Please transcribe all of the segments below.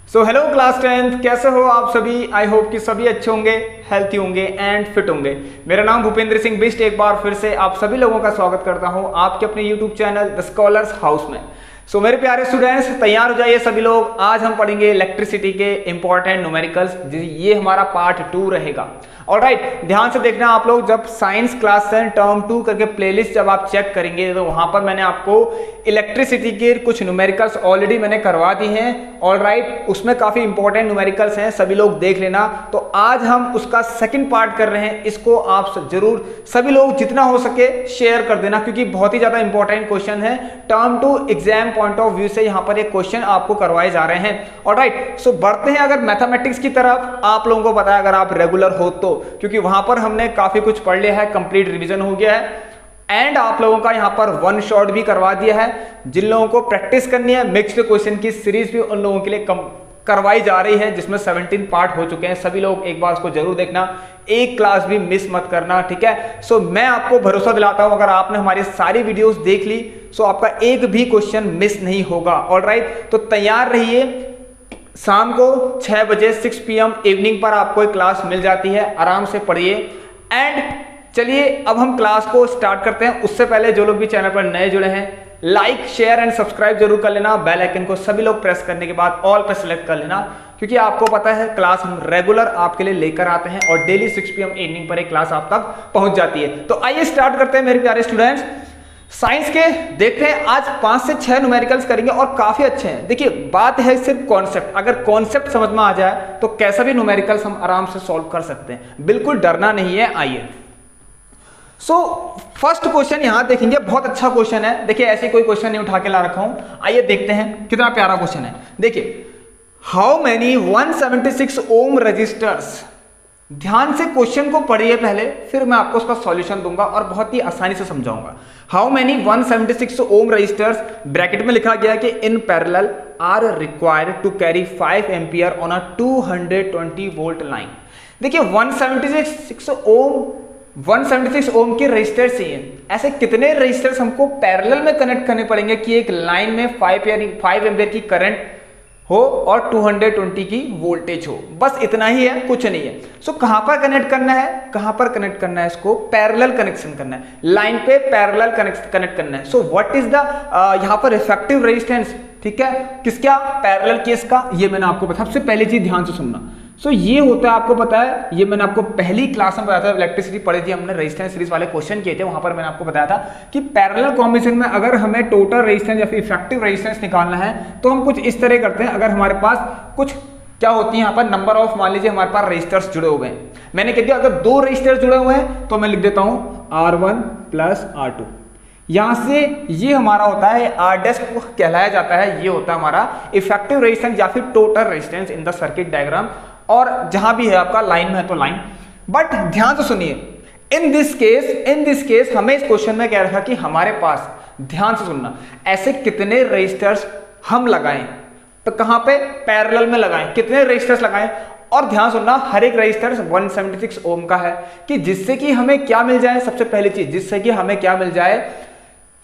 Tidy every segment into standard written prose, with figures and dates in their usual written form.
So hello class 10th, कैसे हो आप सभी। आई होप कि सभी अच्छे होंगे, हेल्थी होंगे एंड फिट होंगे। मेरा नाम भूपेंद्र सिंह बिष्ट, एक बार फिर से आप सभी लोगों का स्वागत करता हूं आपके अपने YouTube channel the scholars house में। सो मेरे प्यारे स्टूडेंट्स, तैयार हो जाइए सभी लोग। आज हम पढ़ेंगे इलेक्ट्रिसिटी के इंपॉर्टेंट न्यूमेरिकल्स। ये हमारा पार्ट 2 रहेगा। ऑलराइट, ध्यान से देखना आप लोग। जब साइंस क्लास 10 टर्म 2 करके प्लेलिस्ट जब आप चेक करेंगे तो वहां पर मैंने आपको इलेक्ट्रिसिटी के कुछ न्यूमेरिकल्स ऑलरेडी मैंने करवा दी हैं। ऑलराइट, उसमें काफी इंपॉर्टेंट न्यूमेरिकल्स हैं, सभी लोग देख लेना। तो आज हम उसका सेकंड पार्ट कर रहे हैं। इसको आप जरूर सभी लोग जितना हो सके शेयर कर देना, क्योंकि बहुत ही ज्यादा इंपॉर्टेंट क्वेश्चन है। Term 2 exam point of view से यहाँ पर एक क्वेश्चन आपको करवाए जा रहे हैं। ऑलराइट, सो बढ़ते हैं अगर मैथमेटिक्स की तरफ। आप लोगों को पता है अगर आप रेगुलर हो तो, क्योंकि वहां पर हमने काफी कुछ पढ़ लिया है, कंप्लीट रिवीजन हो गया है एंड आप लोगों का यहां पर वन शॉट भी करवा दिया है। जिन लोगों को प्रैक्टिस करनी है, मिक्स्ड क्वेश्चन की सीरीज भी उन लोगों के लिए करवाई जा रही है, जिसमें 17 पार्ट हो चुके हैं। सभी लोग एक बार उसको जरूर देखना, एक क्लास भी मिस मत करना, ठीक है। सो मैं आपको भरोसा दिलाता हूं, अगर आपने हमारी सारी वीडियोस देख ली सो आपका एक भी क्वेश्चन मिस नहीं होगा। ऑलराइट, तो तैयार रहिए। शाम को 6 बजे 6 PM इवनिंग पर आपको एक क्लास मिल जाती है, आराम से पढ़िए। एंड चलिए अब हम क्लास को स्टार्ट करते हैं। उससे पहले जो लोग भी चैनल पर नए जुड़े हैं, लाइक शेयर एंड सब्सक्राइब जरूर कर लेना। बेल आइकन को सभी लोग प्रेस करने के बाद ऑल पर सेलेक्ट कर लेना, क्योंकि आपको पता है क्लास हम रेगुलर आपके लिए लेकर आते हैं और डेली 6 PM इवनिंग पर एक क्लास आप तक पहुंच जाती है। तो आइए स्टार्ट करते हैं मेरे प्यारे स्टूडेंट्स। साइंस के देखते हैं, आज 5 से 6 न्यूमेरिकल्स करेंगे और काफी अच्छे हैं। देखिए बात है सिर्फ कॉन्सेप्ट, अगर कॉन्सेप्ट समझ में आ जाए तो कैसा भी न्यूमेरिकल्स हम आराम से सॉल्व कर सकते हैं, बिल्कुल डरना नहीं है। आइए सो फर्स्ट क्वेश्चन यहां देखेंगे, बहुत अच्छा क्वेश्चन है। देखिए ऐसे कोई क्वेश्चन नहीं उठा के ला रखा हूं, आइए देखते हैं कितना प्यारा क्वेश्चन है। देखिए, हाउ मेनी 176 ओम रजिस्टर्स। ध्यान से क्वेश्चन को पढ़िए पहले, फिर मैं आपको उसका सॉल्यूशन दूंगा और बहुत ही आसानी से समझाऊंगा। How many 176 ohm resistors, bracket में लिखा गया कि in parallel are required to carry 5 ampere on a 220 volt line. देखिए 176 ओम के रजिस्टर चाहिए। ऐसे कितने रजिस्टर्स हमको पैरेलल में कनेक्ट करने पड़ेंगे कि एक लाइन में 5 एम्पियर की करंट हो और 220 की वोल्टेज हो। बस इतना ही है, कुछ नहीं है। सो कहां पर कनेक्ट करना है, कहां पर कनेक्ट करना है, इसको पैरेलल कनेक्शन करना है, लाइन पे पैरेलल कनेक्ट करना है। सो व्हाट इज द यहां पर इफेक्टिव रेजिस्टेंस, ठीक है, किसका, पैरेलल केस का। ये मैंने आपको बताया। सबसे पहली चीज ध्यान से सुनना। सो ये होता है, आपको पता है, ये मैंने आपको पहली क्लास में बताया था, इलेक्ट्रिसिटी पढ़ी थी हमने, रेजिस्टेंस सीरीज वाले क्वेश्चन किए थे, वहां पर मैंने आपको बताया था कि पैरेलल कॉम्बिनेशन में अगर हमें टोटल रेजिस्टेंस या फिर इफेक्टिव रेजिस्टेंस निकालना है तो हम कुछ इस तरह करते हैं। अगर हमारे पास कुछ क्या होती है यहाँ पर नंबर ऑफ, मान लीजिए हमारे पास रेजिस्टर्स जुड़े हुए हैं, मैंने कह दिया अगर 2 रेजिस्टर्स जुड़े हुए हैं तो मैं लिख देता हूं R1 + R2। यहां से ये हमारा होता है R' कहलाया जाता है, ये होता है हमारा इफेक्टिव रेजिस्टेंस या फिर total resistance in the circuit diagram. और जहां भी है आपका लाइन में है तो लाइन। बट ध्यान से सुनिए, इन दिस केस हमें इस क्वेश्चन में कह रखा कि हमारे पास, ध्यान से सुनना, ऐसे कितने रजिस्टर्स हम लगाएं, तो कहां पे, पैरेलल में लगाएं, कितने रजिस्टर्स लगाएं। और ध्यान सुनना, हर एक रजिस्टर 176 ओम का है, कि जिससे कि हमें क्या मिल जाए, सबसे पहली चीज जिससे कि हमें क्या मिल जाए,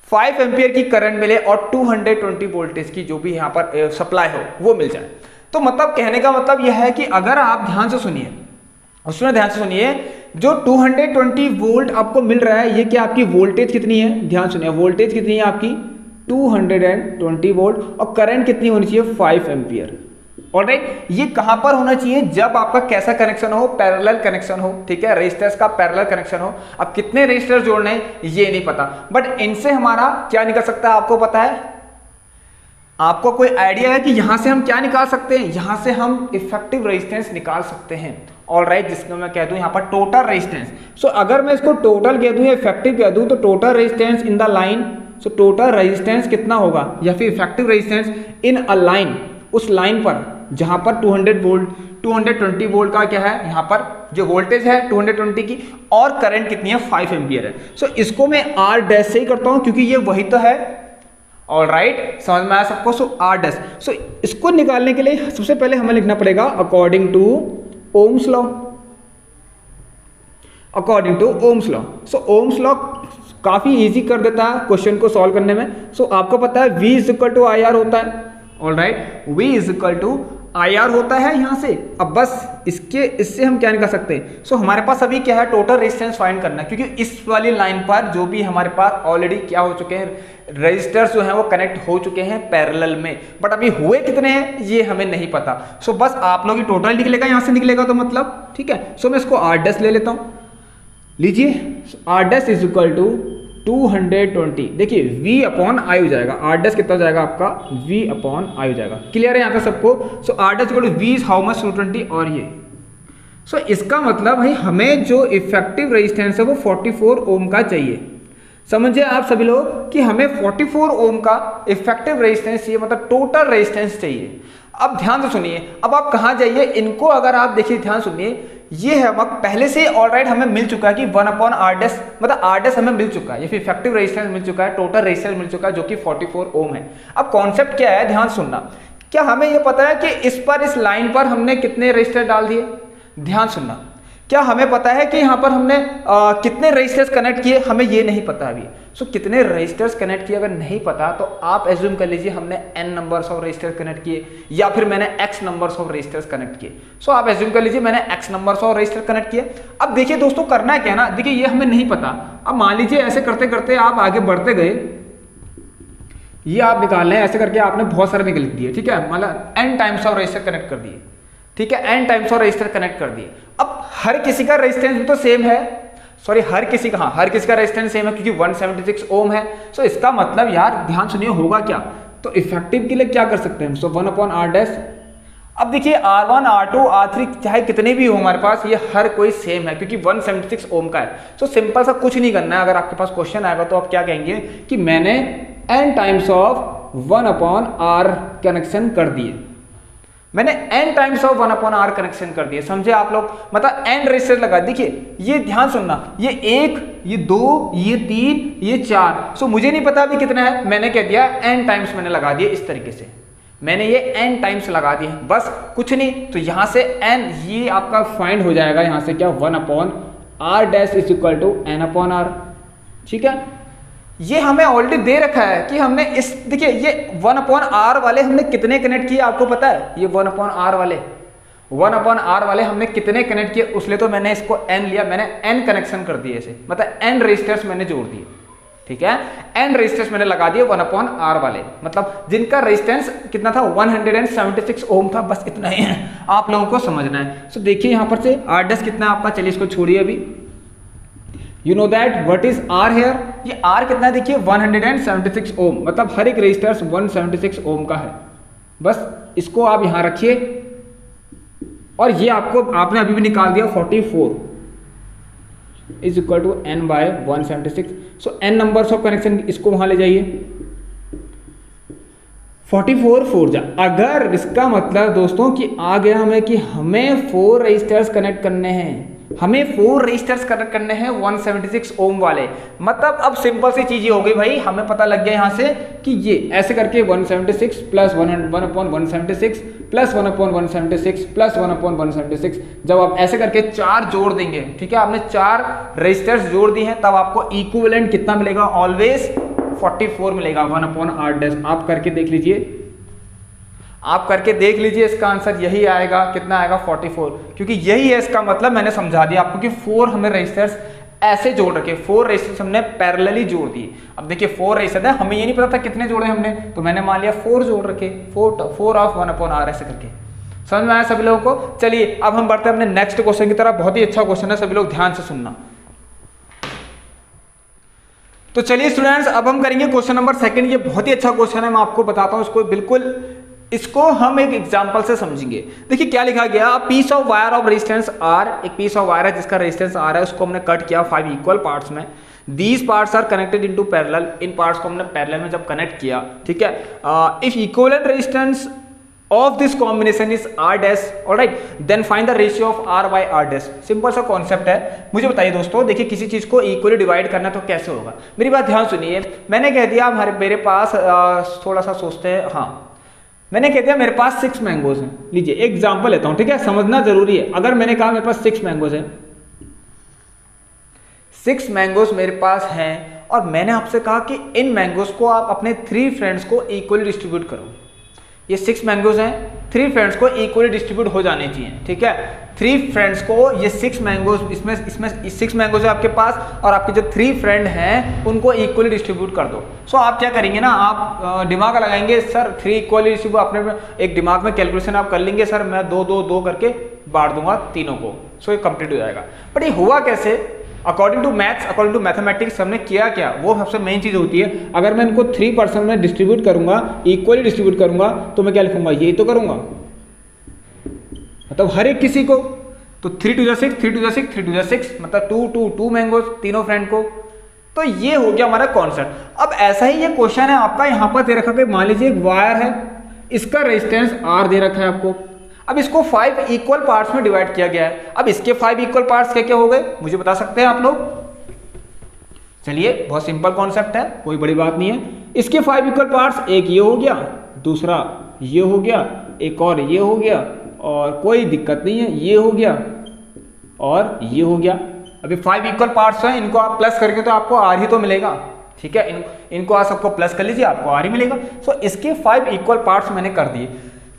5 एम्पियर की करंट मिले और 220 वोल्टेज की जो भी यहां पर सप्लाई हो वो मिल जाए। तो मतलब कहने का मतलब यह है कि अगर आप ध्यान से सुनिए, उसमें ध्यान से सुनिए, जो 220 वोल्ट आपको मिल रहा है, ये क्या आपकी वोल्टेज कितनी है, ध्यान सुनिए, वोल्टेज कितनी है आपकी 220 वोल्ट और करंट कितनी होनी चाहिए 5 एम्पियर। ऑलराइट, ये कहां पर होना चाहिए, जब आपका कैसा कनेक्शन हो, पैरेलल कनेक्शन हो, ठीक है, रेजिस्टर्स का पैरेलल कनेक्शन हो। अब कितने रेजिस्टर जोड़ने हैं ये नहीं पता, बट इनसे हमारा क्या निकल सकता है आपको पता है, आपको कोई आइडिया है कि यहां से हम क्या निकाल सकते हैं, यहां से हम इफेक्टिव रेजिस्टेंस निकाल सकते हैं। ऑलराइट, जिसको मैं कह दूं यहां पर टोटल रेजिस्टेंस। सो अगर मैं इसको टोटल कह दूं या इफेक्टिव कह दूं तो total resistance in the line, so total resistance कितना होगा, या फिर effective resistance in a line, उस लाइन पर जहां पर 220 वोल्ट का क्या है, यहां पर जो वोल्टेज है 220 की और करंट कितनी है 5 एम्पियर है। सो इसको मैं R' से ही करता हूं क्योंकि ये वही तो है। ऑलराइट, समझ में आया सबको। सो R', सो इसको निकालने के लिए सबसे पहले हमें लिखना पड़ेगा according to Ohm's law, according to Ohm's law. So Ohm's law काफी इजी कर देता है क्वेश्चन को सॉल्व करने में। सो आपको पता है V = IR होता है। ऑलराइट, V = IR होता है यहाँ से। अब बस इससे हम क्या निकाल सकते हैं, सो हमारे पास अभी क्या है, टोटल रेजिस्टेंस फाइंड करना है, क्योंकि इस वाली लाइन पर जो भी हमारे पास ऑलरेडी क्या हो चुके हैं, रजिस्टर्स जो हैं वो कनेक्ट हो चुके हैं पैरेलल में, बट अभी हुए कितने हैं ये हमें नहीं पता। सो बस आप लोग टोटल निकलेगा, यहाँ से निकलेगा तो मतलब ठीक है। सो मैं इसको R डैश ले लेता हूँ, लीजिए R dash is equal to 220। देखिए V अपॉन आई हो जाएगा, R डैश कितना हो जाएगा आपका, V अपॉन आई हो जाएगा। क्लियर है यहाँ तक सबको। So R dash equal to V is how much, 220, और ये सो इसका मतलब भाई हमें जो इफेक्टिव रेजिस्टेंस है वो 44 ओम का चाहिए। समझे आप सभी लोग कि हमें 44 ओम का इफेक्टिव रेजिस्टेंस चाहिए, मतलब टोटल रेजिस्टेंस चाहिए। अब ध्यान से सुनिए, अब आप कहाँ जाइए, इनको अगर आप देखिए ध्यान सुनिए, ये है अब पहले से ऑलराइट हमें मिल चुका है कि 1 अपॉन R डैश, मतलब R डैश हमें मिल चुका है, ये इफेक्टिव रेजिस्टेंस मिल चुका है, टोटल रेजिस्टेंस मिल चुका है जो कि 44 ओम है। अब कॉन्सेप्ट क्या है, ध्यान सुनना, क्या हमें ये पता है कि इस लाइन पर हमने कितने रेजिस्टर डाल दिए, ध्यान सुनना, क्या हमें पता है कि यहाँ पर हमने कितने रजिस्टर्स कनेक्ट किए, हमें ये नहीं पता अभी। सो कितने रजिस्टर्स कनेक्ट किए अगर नहीं पता तो आप एज्यूम कर लीजिए हमने n numbers of resistors connect किए, या फिर मैंने x numbers of resistors connect किए। सो आप एज्यूम कर लीजिए मैंने x numbers of resistor connect किए। अब देखिए दोस्तों करना है क्या ना, देखिए ये हमें नहीं पता। अब मान लीजिए ऐसे करते करते आप आगे बढ़ते गए, ये आप निकाल लें, ऐसे करके आपने बहुत सारे निकल दिए, ठीक है, मतलब n times of resistor connect कर दिए, ठीक है, n times of resistor connect कर दिए। अब हर किसी का रेजिस्टेंस भी तो सेम है, सॉरी हर किसी का, हाँ हर किसी का रेजिस्टेंस सेम है क्योंकि 176 ओम है। सो इसका मतलब यार ध्यान सुनिए होगा क्या, तो इफेक्टिव के लिए क्या कर सकते हैं, सो 1 अपॉन R डैश। अब देखिए R1 R2 R3 चाहे कितने भी हो हमारे पास, ये हर कोई सेम है क्योंकि 176 ओम का है। सो सिंपल सा कुछ नहीं करना है, अगर आपके पास क्वेश्चन आएगा तो आप क्या कहेंगे कि मैंने n times of 1 upon R connection कर दिए, मैंने n times of 1 upon R connection कर दिए। समझे आप लोग, मतलब n रजिस्टर लगा। देखिए ये ध्यान सुनना, ये 1, ये 2, ये 3, ये 4। सो मुझे नहीं पता अभी कितना है, मैंने कह दिया n टाइम्स मैंने लगा दिए, इस तरीके से मैंने ये n टाइम्स लगा दिए, बस कुछ नहीं। तो यहां से n ये आपका फाइंड हो जाएगा, यहां से क्या 1 upon R dash is equal to n upon R, ठीक है। ये हमें ऑलरेडी दे रखा है कि हमने इस, देखिए ये 1 अपॉन R वाले हमने कितने कनेक्ट किए आपको पता है, ये 1 अपॉन R वाले हमने कितने कनेक्ट किए, उसलिए तो मैंने इसको n लिया, मैंने n कनेक्शन कर दिए इसे, मतलब n रजिस्टर्स मैंने जोड़ दिए, ठीक है, n रजिस्टर्स मैंने लगा दिए 1 अपॉन R वाले, मतलब जिनका रेजिस्टेंस कितना था 176 ओम था, बस इतना ही है, आप लोगों को समझना है। सो देखिए यहाँ पर से R डैश कितना है आपका, चलिए इसको छोड़िए अभी, you know that what is R here, ये R कितना है देखिए 176 ओम, मतलब हर एक रेजिस्टर 176 ओम का है, बस इसको आप यहां रखिए। और ये आपने अभी भी निकाल दिया 44 is equal to n by 176। So n numbers of connection, इसको वहां ले जाइए, 44 4 जा। अगर इसका मतलब दोस्तों कि आ गया हमें कि हमें 4 रजिस्टर्स कनेक्ट करने हैं, हमें 4 रजिस्टर्स कनेक्ट करने हैं 176 ओम वाले, मतलब अब सिंपल सी चीज हो गई भाई, हमें पता लग गया यहां से कि ये ऐसे करके 176 plus 1 upon 176 plus 1 upon 176 plus 1 upon 176, जब आप ऐसे करके 4 जोड़ देंगे, ठीक है, आपने 4 रजिस्टर्स जोड़ दी हैं, तब आपको इक्विवेलेंट कितना मिलेगा, ऑलवेज 44 मिलेगा 1 अपॉन R डैश। आप करके देख लीजिए, आप करके देख लीजिए, इसका आंसर यही आएगा, कितना आएगा 44, क्योंकि यही है इसका मतलब, मैंने समझा दिया आपको कि 4 हमें रजिस्टर्स ऐसे जोड़ रखे, 4 रजिस्टर्स हमने पैरेलली जोड़ दिए। अब देखिए 4 रजिस्टर है, हमें ये नहीं पता था कितने जोड़े हमने, तो मैंने मान लिया 4 जोड़ रखे, 4 ऑफ 1 अपॉन R ऐसे करके। समझ में आया सभी लोगों को। चलिए अब हम बढ़ते हैं अपने नेक्स्ट क्वेश्चन की तरफ, बहुत ही अच्छा क्वेश्चन है, सभी लोग ध्यान से सुनना। तो चलिए स्टूडेंट्स अब हम करेंगे क्वेश्चन नंबर 2। ये बहुत ही अच्छा क्वेश्चन है, मैं आपको बताता हूँ इसको, बिल्कुल इसको हम एक एग्जांपल से समझेंगे। देखिए क्या लिखा गया, piece of wire of resistance R, एक पीस ऑफ वायर है जिसका रेजिस्टेंस R है, उसको हमने कट किया 5 इक्वल पार्ट्स में। These parts are connected into parallel, इन पार्ट्स को हमने पैरेलल में जब कनेक्ट किया, ठीक है, if equivalent resistance of this combination is R dash, alright, then find the ratio of R by R dash। Simple सा कॉन्सेप्ट है। मुझे बताइए दोस्तों, देखिए किसी चीज को इक्वली डिवाइड करना तो कैसे होगा, मेरी बात ध्यान सुनिए। मैंने कह दिया मेरे पास थोड़ा सा सोचते हैं, हाँ मैंने कह दिया मेरे पास 6 मैंगोज हैं। लीजिए एग्जांपल लेता हूं, ठीक है, समझना जरूरी है। अगर मैंने कहा मेरे पास 6 मैंगोज हैं, 6 मैंगोज मेरे पास हैं, और मैंने आपसे कहा कि इन मैंगोज को आप अपने 3 फ्रेंड्स को इक्वली डिस्ट्रीब्यूट करो। ये 6 मैंगोज हैं, 3 फ्रेंड्स को इक्वली डिस्ट्रीब्यूट हो जाने चाहिए, ठीक है। 3 फ्रेंड्स को ये 6 मैंगोज, इसमें 6 मैंगोज है आपके पास, और आपके जो 3 फ्रेंड हैं उनको इक्वली डिस्ट्रीब्यूट कर दो। सो आप क्या करेंगे ना, आप दिमाग लगाएंगे, सर 3 इक्वली डिस्ट्रीब्यूट, अपने एक दिमाग में कैलकुलेशन आप कर लेंगे, सर मैं 2 2 2 करके बांट दूंगा तीनों को, सो ये कंप्लीट हो जाएगा। बट ये हुआ कैसे, according to maths, according to mathematics हमने किया क्या, वो सबसे मेन चीज़ होती है। अगर मैं इनको 3% में डिस्ट्रीब्यूट करूंगा, इक्वली डिस्ट्रीब्यूट करूंगा, तो मैं क्या लिखूंगा, यही तो करूंगा, मतलब हर एक किसी को। तो 3 2 6, 3 2 6, 3 2 6, मतलब 2 2 2 मैंगोज तीनों फ्रेंड को। तो ये हो गया हमारा कॉन्सेप्ट। अब ऐसा ही ये क्वेश्चन है आपका, यहाँ पर दे रखा है, मान लीजिए एक वायर है, इसका रेजिस्टेंस R दे रखा है आपको। अब इसको 5 इक्वल पार्ट्स में डिवाइड किया गया है। अब इसके 5 इक्वल पार्ट्स क्या क्या हो गए, मुझे बता सकते हैं आप लोग? चलिए, बहुत सिंपल कॉन्सेप्ट है, कोई बड़ी बात नहीं है। इसके 5 इक्वल पार्ट्स, एक ये हो गया, दूसरा ये हो गया, एक और ये हो गया, और कोई दिक्कत नहीं है, ये हो गया और ये हो गया। अभी 5 इक्वल पार्ट्स हैं, इनको आप प्लस करके तो आपको R ही तो मिलेगा, ठीक है। इनको आप सबको प्लस कर लीजिए, आपको R ही मिलेगा। सो इसके 5 इक्वल पार्ट्स मैंने कर दिए।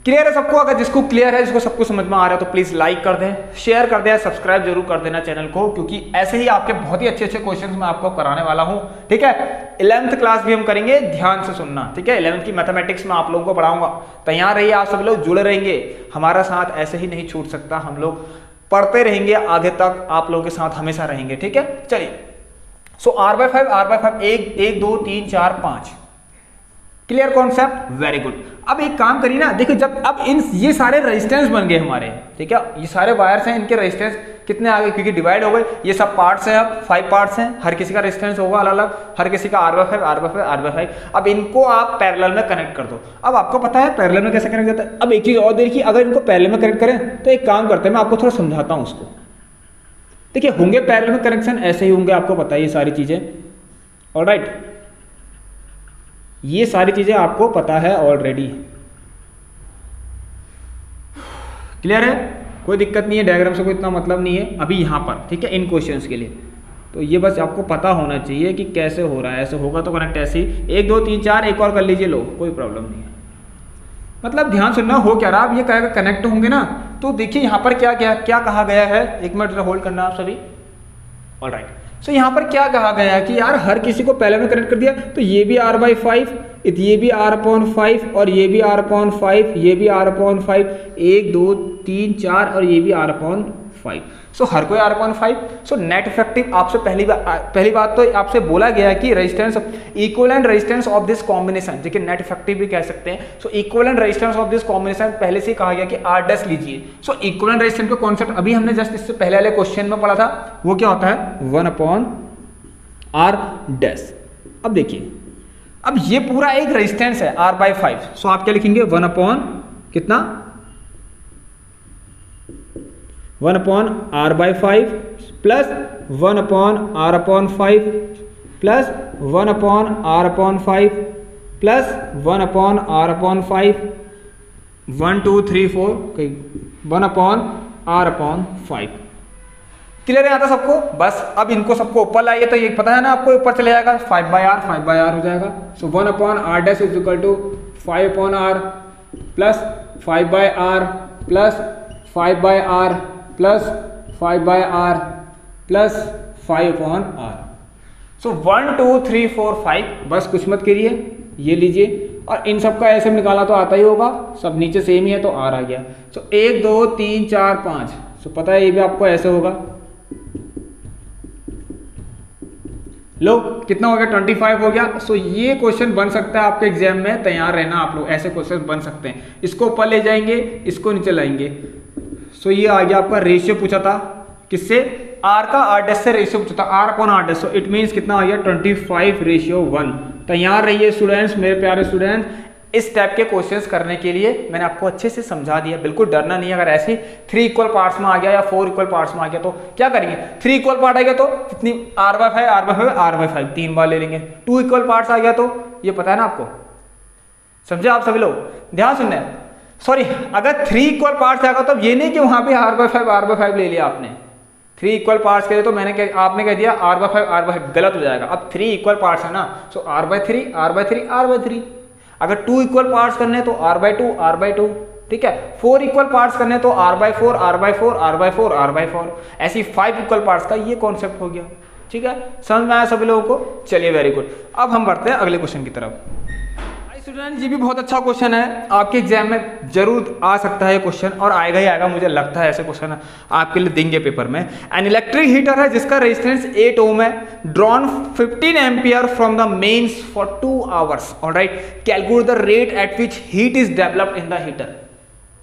क्लियर है सबको? अगर जिसको क्लियर है, जिसको सब कुछ समझ में आ रहा है, तो प्लीज लाइक कर दें, शेयर कर दें, सब्सक्राइब जरूर कर देना चैनल को, क्योंकि ऐसे ही आपके बहुत ही अच्छे अच्छे क्वेश्चंस मैं आपको कराने वाला हूं, ठीक है। 11th क्लास भी हम करेंगे, ध्यान से सुनना, ठीक है। 11th की मैथमेटिक्स में आप लोगों को पढ़ाऊंगा, तैयार रहिए, आप सब लोग जुड़े रहेंगे, हमारा साथ ऐसे ही नहीं छूट सकता, हम लोग पढ़ते रहेंगे आगे तक, आप लोगों के साथ हमेशा रहेंगे, ठीक है। चलिए, सो R/5 1 2 3 4 5, clear concept, very good. अब एक काम करिए ना, देखो, जब अब ये सारे रेजिस्टेंस बन गए हमारे, ठीक है, ये सारे वायर्स हैं, इनके रेजिस्टेंस कितने आ गए, क्योंकि डिवाइड हो गए, ये सब पार्ट्स हैं, अब 5 पार्ट्स हैं, हर किसी का रेजिस्टेंस होगा अलग अलग, हर किसी का R/5। अब इनको आप पैरेलल में कनेक्ट कर दो। अब आपको पता है पैरेलल में कैसे कनेक्ट होता है। अब एक चीज और देखिए, अगर इनको पैरेलल में कनेक्ट करें तो एक काम करते हैं, मैं आपको थोड़ा समझाता हूँ उसको। देखिए, होंगे पैरेलल में कनेक्शन ऐसे ही होंगे, आपको पता है ये सारी चीजें, ऑलराइट, ये सारी चीजें आपको पता है ऑलरेडी, क्लियर है, कोई दिक्कत नहीं है, डायग्राम से कोई इतना मतलब नहीं है अभी यहाँ पर, ठीक है, इन क्वेश्चंस के लिए। तो ये बस आपको पता होना चाहिए कि कैसे हो रहा है, ऐसे होगा तो कनेक्ट ऐसे ही 1 2 3 4, एक और कर लीजिए, लो, कोई प्रॉब्लम नहीं है। मतलब ध्यान सुनना, हो क्या रहा, अब ये कहेगा कनेक्ट होंगे ना, तो देखिए यहाँ पर क्या क्या क्या कहा गया है, एक मिनट होल्ड करना आप सभी, ऑलराइट। सो यहाँ पर क्या कहा गया है कि यार हर किसी को पहले में कनेक्ट कर दिया, तो ये भी R/5, ये भी R/5, और ये भी R/5, ये भी R/5, 1 2 3 4, और ये भी R/5। सो हर कोई R/5। सो नेट इफेक्टिव आपसे पहली बात तो आपसे बोला गया है कि resistance, equivalent resistance of this combination, देखिए नेट इफेक्टिव भी कह सकते हैं। So equivalent resistance of this combination पहले से ही कहा गया कि R' लीजिए। सो इक्विवेलेंट रेजिस्टेंस का कॉन्सेप्ट अभी हमने जस्ट इससे पहले वाले क्वेश्चन में पढ़ा था, वो क्या होता है, 1/R'। अब देखिए, अब ये पूरा एक रेजिस्टेंस है R/5। सो आप क्या लिखेंगे, 1 कितना, 1/R/5 plus 1/R/5 plus 1/R/5 plus 1/R/5, 1 2 3 4, 1/R/5। Clear है आता सबको? बस अब इनको सबको ऊपर लाइए, तो ये पता है ना आपको, ऊपर चले जाएगा, 5/R हो जाएगा। So 1/R' is equal to 5/R plus 5/R plus 5/R plus 5/R plus 5/R। So 1 2 3 4 5, बस कुछ मत करिए, ये लीजिए, और इन सब का ऐसे निकाला तो आता ही होगा, सब नीचे सेम ही है, तो R आ गया। सो 1 2 3 4 5, सो पता है ये भी आपको ऐसे होगा, लो कितना हो गया, 25 हो गया। सो ये क्वेश्चन बन सकता है आपके एग्जाम में, तैयार रहना आप लोग, ऐसे क्वेश्चन बन सकते हैं। इसको ऊपर ले जाएंगे, इसको नीचे लाएंगे। सो ये आ गया आपका रेशियो, पूछा था किससे, R का R' से रेशियो पूछा था, R/R'। सो इट मीन्स कितना आ गया, 25:1। तैयार रहिए स्टूडेंट्स, मेरे प्यारे स्टूडेंट्स, इस टाइप के क्वेश्चंस करने के लिए मैंने आपको अच्छे से समझा दिया, बिल्कुल डरना नहीं है। अगर ऐसे 3 इक्वल पार्ट्स में आ गया या 4 इक्वल पार्ट्स में आ गया तो क्या करेंगे, 3 इक्वल पार्ट आ गया तो कितनी, R/5 3 बार ले लेंगे। 2 इक्वल पार्ट्स आ गया तो ये पता है ना आपको, समझे आप सभी लोग, ध्यान सुनना है। सॉरी, अगर 3 इक्वल पार्ट्स आएगा तो ये नहीं कि वहां पे R/5 ले लिया आपने, 3 इक्वल पार्ट्स के लिए तो आपने कह दिया R/5 गलत हो जाएगा। अब 3 इक्वल पार्ट्स है ना, सो R/3 R/3 R/3। अगर 2 इक्वल पार्ट्स करने हैं तो r/2 r/2, ठीक है। 4 इक्वल पार्ट्स करने हैं तो r/4 r/4 r/4 r/4, ऐसी 5 इक्वल पार्ट्स का ये कॉन्सेप्ट हो गया, ठीक है। समझ में आया सभी लोगों को? चलिए वेरी गुड। अब हम बढ़ते हैं अगले क्वेश्चन की तरफ। स्टूडेंट ये भी बहुत अच्छा क्वेश्चन है, आपके एग्जाम में जरूर आ सकता है ये क्वेश्चन, और आएगा ही आएगा, मुझे लगता है ऐसे क्वेश्चन आपके लिए देंगे पेपर में। एन इलेक्ट्रिक हीटर है जिसका रेजिस्टेंस 8 ओम है, drawn 15 ampere from the mains for 2 hours, alright. Calculate the rate at which heat is developed in the heater.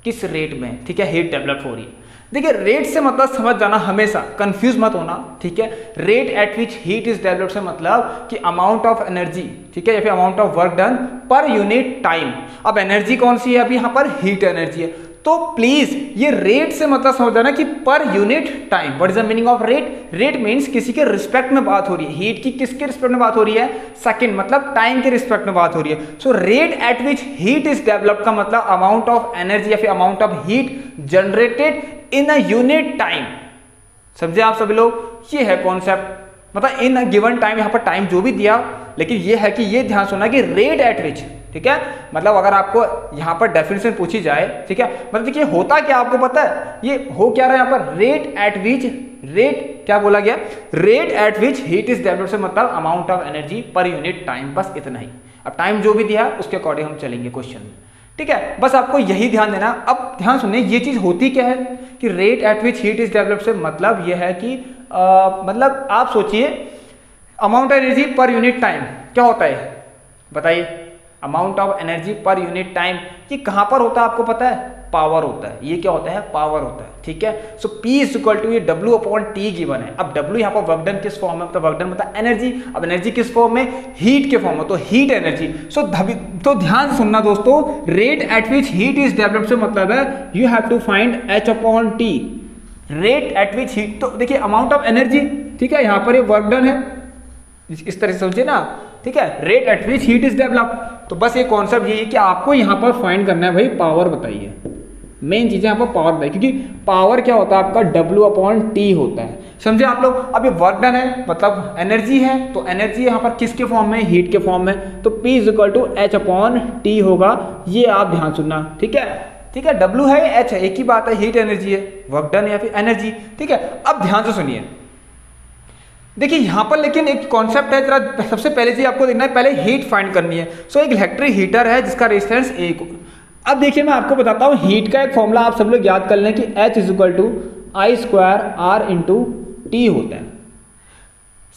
किस रेट में, ठीक है, हीट डेवलप हो रही है। देखिए रेट से मतलब समझ जाना, हमेशा कंफ्यूज मत होना, ठीक है। Rate at which heat is develop से मतलब कि अमाउंट ऑफ एनर्जी, ठीक है, या फिर amount of work done per unit time. अब एनर्जी कौन सी है, अभी यहाँ पर हीट एनर्जी है, तो प्लीज ये रेट से मतलब समझ जाना कि per unit time. What is the meaning of rate? Rate means किसी के रिस्पेक्ट में बात हो रही है। हीट की किसके रिस्पेक्ट में बात हो रही है? सेकंड, मतलब टाइम के रिस्पेक्ट में बात हो रही है। So rate at which heat is developed का मतलब अमाउंट ऑफ एनर्जी या फिर amount of heat generated in a unit time. समझे आप सभी लोग? ये है कॉन्सेप्ट, मतलब इन अ गिवन टाइम, यहाँ पर टाइम जो भी दिया, लेकिन ये है कि ये ध्यान सुनना कि रेट एट विच, ठीक है। मतलब अगर आपको यहाँ पर डेफिनेशन पूछी जाए, ठीक है, मतलब देखिए होता क्या आपको पता है, ये हो क्या रहा है यहाँ पर, रेट एट विच, रेट क्या बोला गया, rate at which heat is developed से मतलब amount of energy per unit time, बस इतना ही। अब टाइम जो भी दिया उसके अकॉर्डिंग हम चलेंगे क्वेश्चन में, ठीक है। बस आपको यही ध्यान देना। अब ध्यान सुनिए, ये चीज होती क्या है कि rate at which heat is developed से मतलब ये है कि मतलब आप सोचिए amount of energy per unit time क्या होता है, बताइए। Amount of energy per unit time ये कहां पर होता है आपको पता है? पावर होता है। ये क्या होता है? पावर होता है, ठीक है। सो P इज इक्वल टू ये W/T गिवन है। अब W यहाँ पर वर्क डन किस फॉर्म में, मतलब वर्क डन मतलब एनर्जी। अब एनर्जी किस फॉर्म में? हीट के फॉर्म में, तो हीट एनर्जी। सो तो ध्यान सुनना दोस्तों, rate at which heat is developed से मतलब है you have to find H/T। Rate at which heat, तो देखिए अमाउंट ऑफ एनर्जी, ठीक है, यहाँ पर ये वर्क डन है, इस तरह से समझिए ना, ठीक है। Rate at which heat is developed, तो बस ये कॉन्सेप्ट यही है कि आपको यहाँ पर फाइंड करना है भाई पावर, बताइए। मेन चीजें यहाँ पर पावर बताइए, क्योंकि पावर क्या होता है आपका W/T होता है, समझे आप लोग। अब ये वर्क डन है मतलब एनर्जी है, तो एनर्जी यहाँ पर किसके फॉर्म में? हीट के फॉर्म में, तो P is equal to H/T होगा। ये आप ध्यान सुनना, ठीक है, ठीक है। W है H है, एक ही बात है, हीट एनर्जी है, वर्क डन या फिर एनर्जी, ठीक है। अब ध्यान से सुनिए, देखिए यहां पर लेकिन एक कॉन्सेप्ट है, जरा सबसे पहले जी आपको देखना है, पहले हीट फाइंड करनी है। सो एक इलेक्ट्रिक हीटर है जिसका रेजिस्टेंस 1। अब देखिए मैं आपको बताता हूं हीट का एक फॉर्मूला आप सब लोग याद कर लें कि H is equal to I²R/T होता है।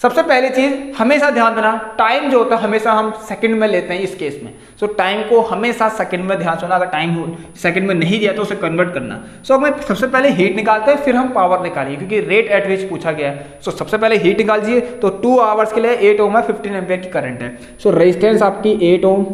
सबसे पहली चीज हमेशा ध्यान देना, टाइम जो होता है हमेशा हम सेकंड में लेते हैं इस केस में। सो टाइम को हमेशा सेकंड में ध्यान सुना, अगर टाइम सेकंड में नहीं दिया तो उसे कन्वर्ट करना। सो हमें सबसे पहले हीट निकालते हैं, फिर हम पावर निकालिए, क्योंकि रेट एट विच पूछा गया है। सो सबसे पहले हीट निकाल दीजिए, तो 2 आवर्स के लिए 8 ओम है, 15 एम्पियर की करंट है। सो रेजिस्टेंस आपकी 8 ओम,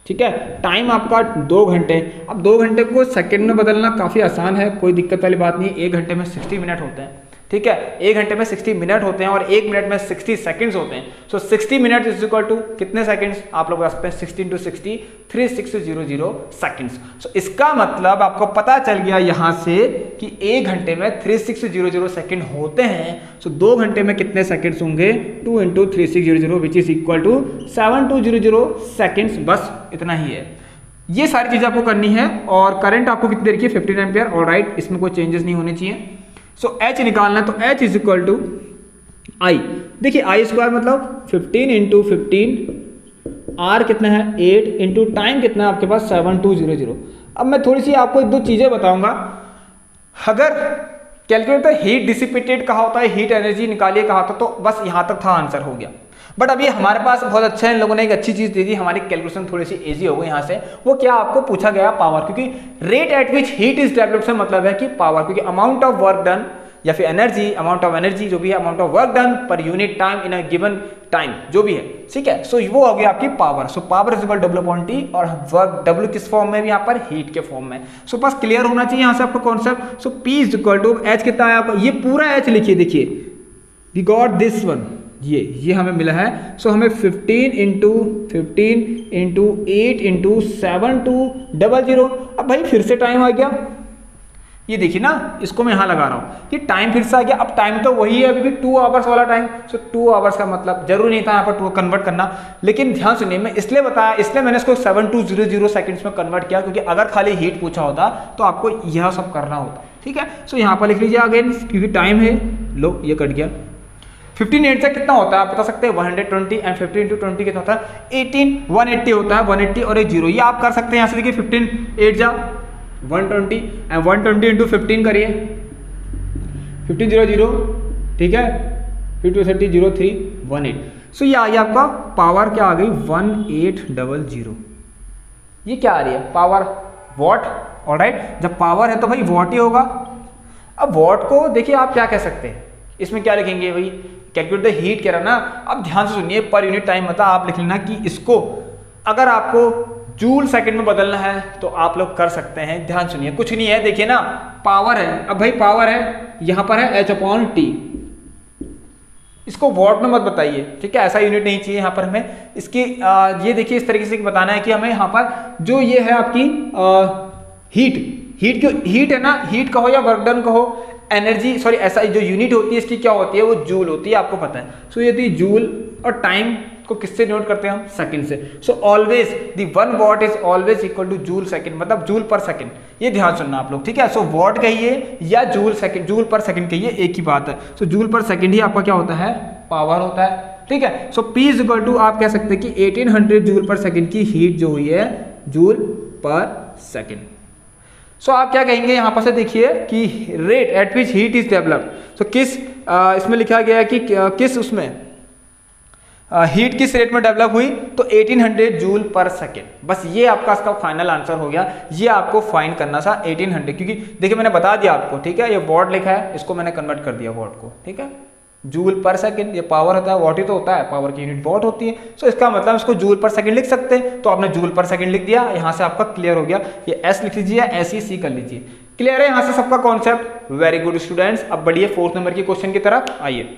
ठीक है। टाइम आपका 2 घंटे। अब 2 घंटे को सेकंड में बदलना काफी आसान है, कोई दिक्कत वाली बात नहीं। 1 घंटे में 60 मिनट होते हैं, ठीक है। 1 घंटे में 60 मिनट होते हैं और 1 मिनट में 60 सेकंड्स होते हैं। सो 60 मिनट इज इक्वल टू कितने सेकंड्स? आप लोग बता सकते हैं 60 × 60 3600 सेकंड्स। सो इसका मतलब आपको पता चल गया यहां से कि 1 घंटे में 3600 सेकंड होते हैं। सो 2 घंटे में कितने सेकंड्स होंगे? 2 × 3600 which is equal to 7200 seconds. बस इतना ही है, ये सारी चीजें आपको करनी है। और करंट आपको कितनी देर की? 15 एम्पियर, ऑलराइट, इसमें कोई चेंजेस नहीं होने चाहिए। सो H निकालना है, तो H is equal to I। देखिए I² मतलब 15 × 15, R कितना है? 8 इंटू टाइम कितना है आपके पास? 7200। अब मैं थोड़ी सी आपको 1-2 चीजें बताऊंगा। अगर कैलकुलेटर हीट डिसिपेटेड कहा होता है, हीट एनर्जी निकालिए कहा था, तो बस यहां तक था, आंसर हो गया। बट अभी हमारे पास बहुत अच्छा है, इन लोगों ने एक अच्छी चीज दे दी, हमारी कैलकुलेशन थोड़ी सी इजी हो गई यहाँ से। वो क्या आपको पूछा गया? पावर, क्योंकि rate at which heat is developed से मतलब है कि पावर, क्योंकि अमाउंट ऑफ वर्क डन या फिर एनर्जी, अमाउंट ऑफ एनर्जी जो भी है, amount of work done per unit time in a given time जो भी है, ठीक है। सो वो हो गया आपकी power. So power is equal W/T और वर्क W किस फॉर्म में? भी यहाँ पर हीट के फॉर्म में। सो बस क्लियर होना चाहिए यहाँ से आपका concept. So P is equal to H कितना है आपका? ये पूरा H लिखिए, देखिए वी गॉट दिस वन, ये हमें मिला है। सो हमें 15 × 15 × 8 × 7200। अब भाई फिर से टाइम आ गया, ये देखिए ना, इसको मैं यहाँ लगा रहा हूँ कि टाइम फिर से आ गया। अब टाइम तो वही है, अभी भी 2 आवर्स वाला टाइम। सो 2 आवर्स का मतलब जरूरी नहीं था यहाँ पर 2 कन्वर्ट करना, लेकिन ध्यान सुनिए, मैं इसलिए बताया, इसलिए मैंने इसको 7200 सेकंड्स में कन्वर्ट किया, क्योंकि अगर खाली हीट पूछा होता तो आपको यह सब करना होता। ठीक है, सो यहाँ पर लिख लीजिए अगेन, क्योंकि टाइम है। लो ये कट गया। 15 से कितना होता है आप बता सकते हैं? 120 एंड 15 into 20 कितना होता है? 18। 180 होता है, 180 और एक 0, ये आप कर सकते हैं। यहाँ से देखिए 15 8 जा 120 एंड 120 into 15 करिए 15 0 0, ठीक है, 50 0 3 18। सो ये आ गया आपका पावर, क्या आ गई? 1800। ये क्या आ रही है? Power what. ऑलराइट, जब पावर है तो भाई वॉट ही होगा। अब वॉट को देखिए आप क्या कह सकते हैं, इसमें क्या लिखेंगे भाई? कैलकुलेट द हीट कह रहा ना। अब ध्यान से सुनिए, पर यूनिट टाइम मतलब आप लिख लेना कि इसको अगर आपको जूल सेकंड में बदलना है तो आप लोग कर सकते हैं। ध्यान सुनिए, कुछ नहीं है, देखिए ना, पावर है। अब भाई पावर है, यहां पर है H/T, इसको वॉट में मत बताइए, ठीक है, ऐसा यूनिट नहीं चाहिए यहाँ पर हमें। इसकी ये देखिए इस तरीके से बताना है कि हमें यहाँ पर जो ये है आपकी हीट है ना, हीट कहो या वर्क डन कहो, एनर्जी सॉरी ऐसा जो यूनिट होती है इसकी क्या होती है? वो जूल होती है, आपको पता है। सो ये थी जूल, और टाइम को किससे नोट करते हैं हम? सेकंड से। So always the 1 what is always equal two joule second, मतलब जूल पर सेकंड। ये ध्यान सुनना आप लोग, ठीक है। सो वॉट कहिए या जूल सेकंड, जूल पर सेकंड कहिए, एक ही बात है। सो जूल पर सेकंड ही आपका क्या होता है? पावर होता है, ठीक है। सो P इज इक्वल टू आप कह सकते हैं कि 1800 जूल पर सेकंड की हीट जो हुई है, जूल पर सेकंड। सो आप क्या कहेंगे यहाँ पर से देखिए कि rate at which heat is developed. So किस इसमें लिखा गया है कि किस उसमें हीट किस रेट में डेवलप हुई? तो 1800 जूल पर सेकेंड। बस ये आपका इसका फाइनल आंसर हो गया। ये आपको फाइंड करना था 1800, क्योंकि देखिए मैंने बता दिया आपको, ठीक है। ये वॉट लिखा है, इसको मैंने कन्वर्ट कर दिया वॉट को, ठीक है। जूल पर सेकंड, ये पावर होता है, वॉट ही तो होता है, पावर की यूनिट वॉट होती है। सो इसका मतलब इसको जूल पर सेकंड लिख सकते हैं, तो आपने जूल पर सेकंड लिख दिया। यहाँ से आपका क्लियर हो गया। ये एस लिख लीजिए, एस ही सी कर लीजिए। क्लियर है यहाँ से सबका कॉन्सेप्ट? Very good students. अब बढ़िए 4th नंबर के क्वेश्चन की तरफ आइए।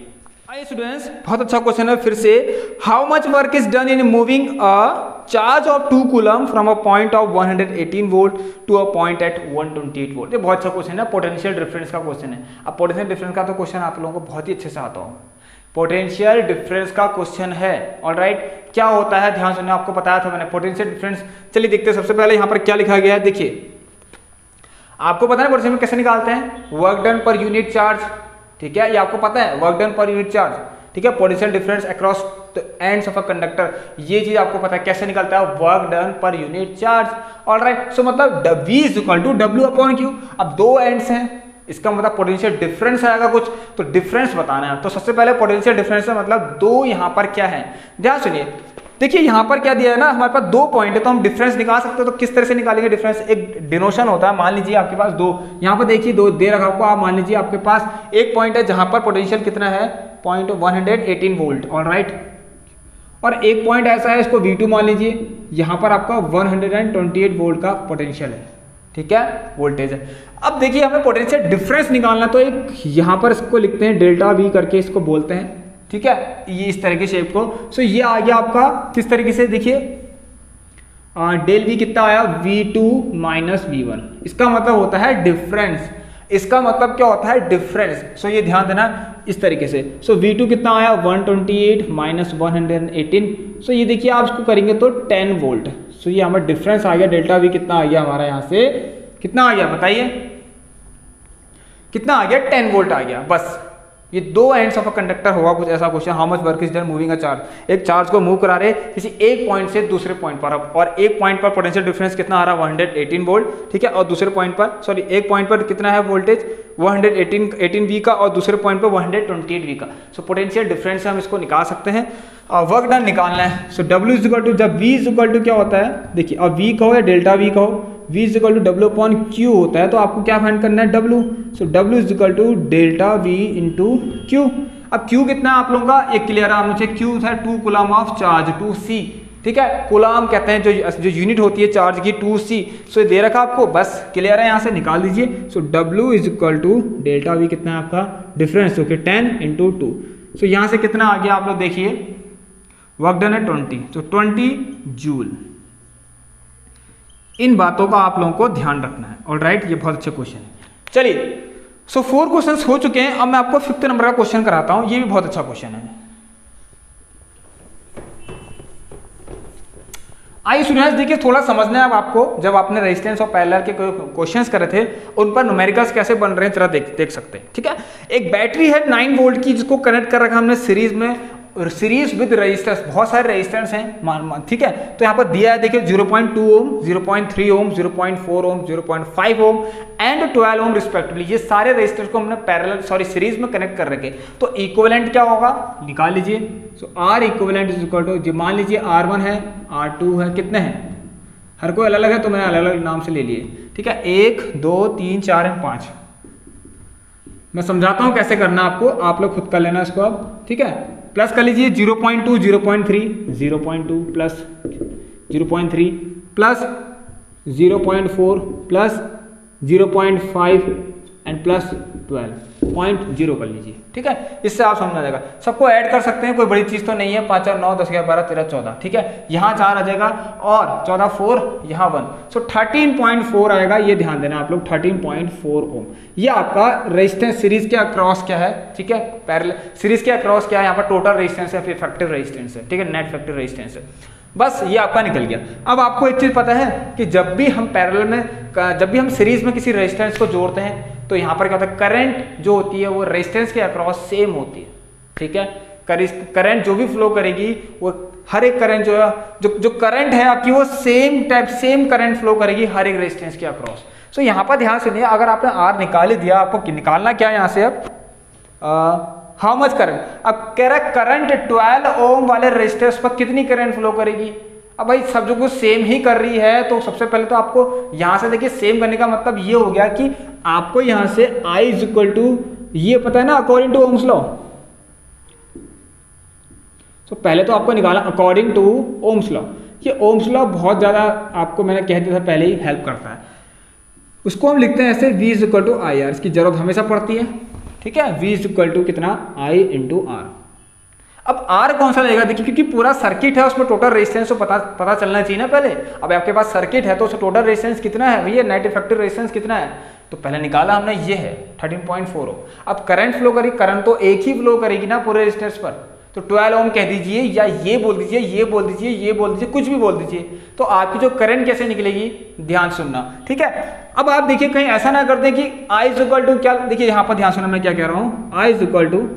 स्टूडेंट्स, बहुत अच्छा क्वेश्चन है फिर से। How much work is done in moving a charge of 2 coulomb from a point of 118 volt to a point at 128 volt. ये बहुत अच्छा क्वेश्चन है, पोटेंशियल डिफरेंस का क्वेश्चन है। अब पोटेंशियल डिफरेंस का तो क्वेश्चन आप लोगों को बहुत ही अच्छे से आता होगा। पोटेंशियल डिफरेंस का क्वेश्चन है, ऑलराइट। क्या होता है ध्यान सुनिए, आपको बताया था मैंने पोटेंशियल डिफरेंस। चलिए देखते हैं सबसे पहले यहाँ पर क्या लिखा गया है। देखिए आपको पता है पोटेंशियल में कैसे निकालते हैं? Work done per unit charge, ठीक है, ये आपको पता है, work done per unit charge, ठीक है। Potential difference across the ends of a conductor, ये चीज आपको पता है कैसे निकलता है? Work done per unit charge, alright. So मतलब V is equal to W/Q। अब 2 एंड्स हैं, इसका मतलब पोटेंशियल डिफरेंस आएगा कुछ, तो डिफरेंस बताना है। तो सबसे पहले पोटेंशियल डिफरेंस है मतलब 2 यहाँ पर क्या है, ध्यान सुनिए। देखिए यहाँ पर क्या दिया है ना, हमारे पास 2 पॉइंट है, तो हम डिफरेंस निकाल सकते हो। तो किस तरह से निकालेंगे डिफरेंस? एक डिनोशन होता है, मान लीजिए आपके पास 2, यहाँ पर देखिए 2 दे रखा आपको। आप मान लीजिए आपके पास एक पॉइंट है जहां पर पोटेंशियल कितना है? Point 118 volt, alright. और एक पॉइंट ऐसा है, इसको V2 मान लीजिए, यहाँ पर आपका 128 वोल्ट का पोटेंशियल है, ठीक है, वोल्टेज है। अब देखिए हमें पोटेंशियल डिफरेंस निकालना, तो एक यहाँ पर इसको लिखते हैं डेल्टा V करके इसको बोलते हैं, ठीक है, ये इस तरह के शेप को। सो ये आ गया आपका किस तरीके से, देखिए डेल V कितना आया? V2 minus V1। इसका मतलब होता है डिफरेंस। इसका मतलब क्या होता है? डिफरेंस। सो ये ध्यान देना इस तरीके से। सो V2 कितना आया? 128 माइनस 118। सो ये देखिए आप इसको करेंगे तो 10 वोल्ट। सो ये हमारा डिफरेंस आ गया, डेल्टा V कितना आ गया हमारा, यहाँ से कितना आ गया बताइए, कितना आ गया? 10 वोल्ट आ गया। बस ये 2 एंड्स ऑफ अ कंडक्टर होगा कुछ ऐसा question. How much work is done moving a charge, एक चार्ज को मूव करा रहे किसी एक पॉइंट से दूसरे पॉइंट पर, और एक पॉइंट पर पोटेंशियल डिफरेंस कितना आ रहा है? 118 वोल्ट, ठीक है। और दूसरे पॉइंट पर, सॉरी, एक पॉइंट पर कितना है वोल्टेज? 118 V का, और दूसरे पॉइंट पर 128 V का। सो पोटेंशियल डिफरेंस हम इसको निकाल सकते हैं। वर्क डन निकालना है। So W is equal to, जब V इज इक्वल टू क्या होता है, देखिए अब V कहो या डेल्टा V कहो, V is equal to W/Q होता है, तो आपको क्या फाइंड करना है? W। So W is equal to delta V into Q। अब Q कितना है आप लोगों का? एक क्लियर है मुझे, Q था 2 कूलम ऑफ चार्ज, 2C, ठीक है। कूलम कहते हैं जो यूनिट होती है चार्ज की, 2C। सो दे रखा आपको, बस क्लियर है, यहाँ से निकाल दीजिए। So W is equal to delta V कितना है आपका? Difference, okay, 10 into 2। सो यहाँ से कितना आ गया आप लोग देखिए, वर्क डन है 20, तो 20 जूल। इन बातों का आप लोगों को ध्यान रखना है, ऑलराइट। ये बहुत अच्छा क्वेश्चन है। चलिए, सो 4 क्वेश्चंस हो चुके हैं। अब मैं आपको 5th नंबर का क्वेश्चन कराता हूं। ये भी बहुत अच्छा क्वेश्चन है। आइए स्टूडेंट्स, देखिए थोड़ा समझना है अब आपको। जब आपने रेजिस्टेंस और पैरेलल के क्वेश्चंस करे थे, उन पर न्यूमेरिकल्स कैसे बन रहे हैं जरा देख सकते हैं। ठीक है, एक बैटरी है 9 वोल्ट की, जिसको कनेक्ट कर रखा हमने सीरीज में, सीरीज विद रेजिस्टेंस, बहुत सारे रेजिस्टेंस हैं। ठीक है, तो यहाँ पर दिया है देखिए 0.2 ओम, 0.3 ओम, 0.4 ओम, 0.5 ओम एंड 12 ओम रिस्पेक्टिवली। ये सारे रेजिस्टेंस को हमने पैरेलल सीरीज में कनेक्ट कर रखे। तो इक्विवेलेंट क्या होगा निकाल लीजिए। So R equivalent is equal to, मान लीजिए R1 है, R2 है, कितने हैं, हर कोई अलग अलग है तो मैंने अलग अलग नाम से ले लिए। ठीक है, 1 2 3 4 है 5। मैं समझाता हूं कैसे करना आपको, आप लोग खुद कर लेना इसको अब। ठीक है, प्लस कर लीजिए 0.2, 0.3, 0.2 plus 0.3 plus 0.4 plus 0.5 and plus 12.0 कर लीजिए। ठीक है, इससे आप समझ आ जाएगा। सबको ऐड कर सकते हैं, कोई बड़ी चीज तो नहीं है। 5 और 9 10 11 12 13 14। ठीक है, यहाँ 4 आ जाएगा और 14 4, यहाँ 1, सो 13.4 आएगा। ये ध्यान देना आप लोग, 13.4 ओम। ये आपका रेजिस्टेंस सीरीज के अक्रॉस क्या है। ठीक है, पैरेलल सीरीज के अक्रॉस क्या है, यहाँ पर टोटल रेजिस्टेंस है, फिर इफेक्टिव रेजिस्टेंस है। ठीक है, नेट इफेक्टिव रेजिस्टेंस है। बस ये आपका निकल गया। अब आपको एक चीज पता है कि जब भी हम पैरेलल में, जब भी हम सीरीज में किसी रेजिस्टेंस को जोड़ते हैं, तो यहाँ पर क्या होता है, करंट जो होती है वो रेजिस्टेंस के अक्रॉस सेम होती है। ठीक है, करंट जो भी फ्लो करेगी वो हर एक करंट जो है, जो करंट है आपकी, वो सेम करंट फ्लो करेगी हर एक रेजिस्टेंस के अक्रॉस। सो यहाँ पर ध्यान सुनिए, अगर आपने R निकाल ही दिया, आपको निकालना क्या है यहाँ से अब हाउ मच करंट। अब कह रहा है करंट 12 ओम वाले रेजिस्टेंस पर कितनी करंट फ्लो करेगी। अब भाई सब जो कुछ सेम ही कर रही है, तो सबसे पहले तो आपको यहां से देखिए सेम करने का मतलब ये हो गया कि आपको यहां से I इज इक्वल टू, ये पता है ना अकॉर्डिंग टू ओम्स लॉ। तो पहले तो आपको निकाला अकॉर्डिंग टू ओम्स लॉ। ये ओम्स लॉ बहुत ज्यादा आपको मैंने कह दिया था पहले ही हेल्प करता है। उसको हम लिखते हैं ऐसे, V is equal to I R। इसकी जरूरत हमेशा पड़ती है। ठीक है, V इज इक्वल टू कितना, I इंटू R। अब R कौन सा लगेगा देखिए, क्योंकि पूरा सर्किट है, उसमें टोटल रेजिस्टेंस तो पता चलना चाहिए ना पहले। अब आपके पास सर्किट है तो उसमें टोटल रेजिस्टेंस कितना है भैया, नेट इफेक्टिव रेजिस्टेंस कितना है, तो पहले निकाला हमने, ये है 13.4 ओम। अब करंट फ्लो करेगी, करंट तो एक ही फ्लो करेगी ना पूरे रेजिस्टेंस पर, तो 12 ओम कह दीजिए, या ये बोल दीजिए, ये बोल दीजिए, ये बोल दीजिए, कुछ भी बोल दीजिए। तो आपकी जो करंट कैसे निकलेगी, ध्यान सुनना। ठीक है, अब आप देखिए कहीं ऐसा ना कर दें कि I इज इक्वल टू क्या, देखिए यहाँ पर ध्यान सुनना मैं क्या कह रहा हूँ, I is equal to